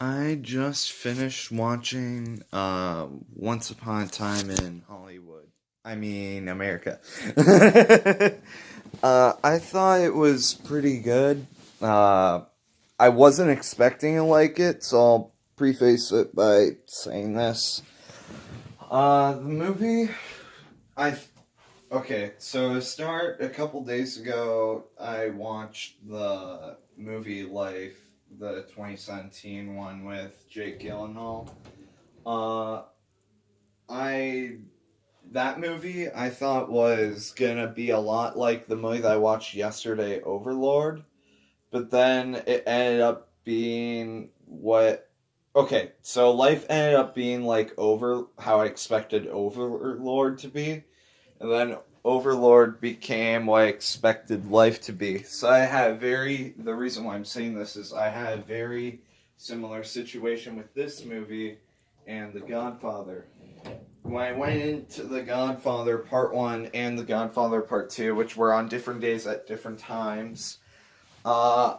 I just finished watching Once Upon a Time in Hollywood. I mean, America. I thought it was pretty good. Uh, I wasn't expecting to like it, so I'll preface it by saying this. The movie, I okay. So to start, a couple days ago, I watched the movie Life, the 2017 one with Jake Gyllenhaal. Uh, I that movie I thought was gonna be a lot like the movie that I watched yesterday, Overlord, but then it ended up being what. Okay, so life ended up being like over how I expected Overlord to be, and then Overlord became what I expected life to be. So I had a very the reason why I'm saying this is I had a very similar situation with this movie and The Godfather. When I went into The Godfather Part 1 and The Godfather Part 2, which were on different days at different times, uh,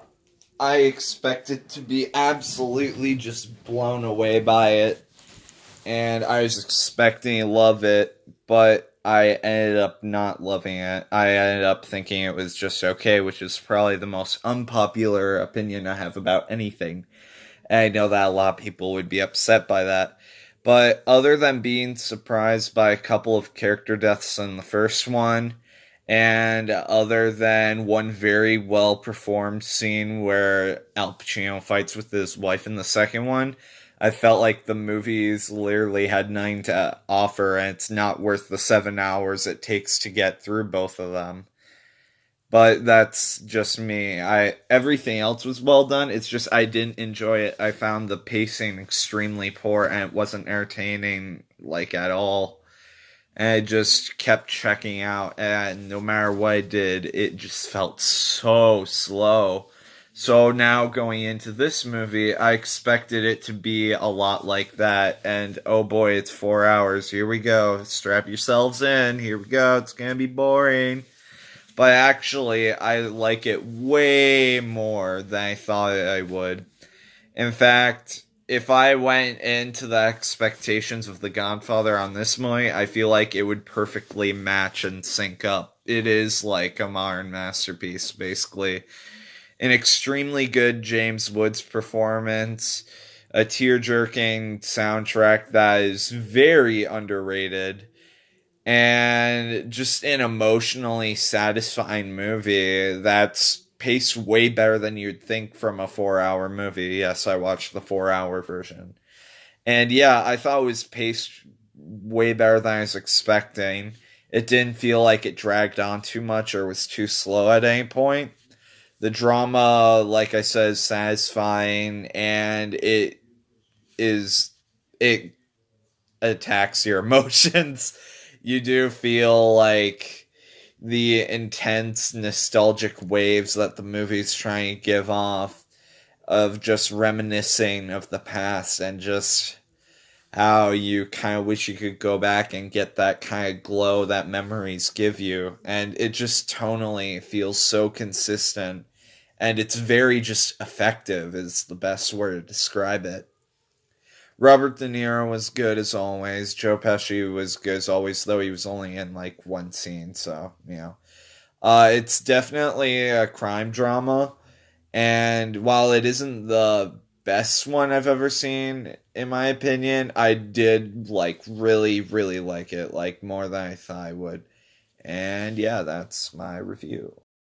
I expected to be absolutely just blown away by it, and I was expecting to love it, but I ended up not loving it. I ended up thinking it was just okay, which is probably the most unpopular opinion I have about anything. And I know that a lot of people would be upset by that. But other than being surprised by a couple of character deaths in the first one, and other than one very well performed scene where Al Pacino fights with his wife in the second one, I felt like the movies literally had nothing to offer, and it's not worth the 7 hours it takes to get through both of them. But that's just me. I everything else was well done. It's just I didn't enjoy it. I found the pacing extremely poor and it wasn't entertaining like at all. And I just kept checking out and no matter what I did, it just felt so slow. So now going into this movie, I expected it to be a lot like that and oh boy, it's 4 hours. Here we go. Strap yourselves in. Here we go. It's going to be boring. But actually, I like it way more than I thought I would. In fact, if I went into the expectations of The Godfather on this movie, I feel like it would perfectly match and sync up. It is like a modern masterpiece, basically. An extremely good James Woods performance, a tear jerking soundtrack that is very underrated, and just an emotionally satisfying movie that's paced way better than you'd think from a 4 hour movie. Yes, I watched the 4 hour version. And yeah, I thought it was paced way better than I was expecting. It didn't feel like it dragged on too much or was too slow at any point. The drama, like I said, is satisfying and is it attacks your emotions. You do feel like the intense nostalgic waves that the movie's trying to give off of just reminiscing of the past and just how you kind of wish you could go back and get that kind of glow that memories give you. And it just tonally feels so consistent. And it's very just effective, is the best word to describe it. Robert De Niro was good as always. Joe Pesci was good as always, though he was only in like one scene, so, you know. It's definitely a crime drama, and while it isn't the best one I've ever seen, in my opinion, I did like really, really like it, like more than I thought I would. And yeah, that's my review.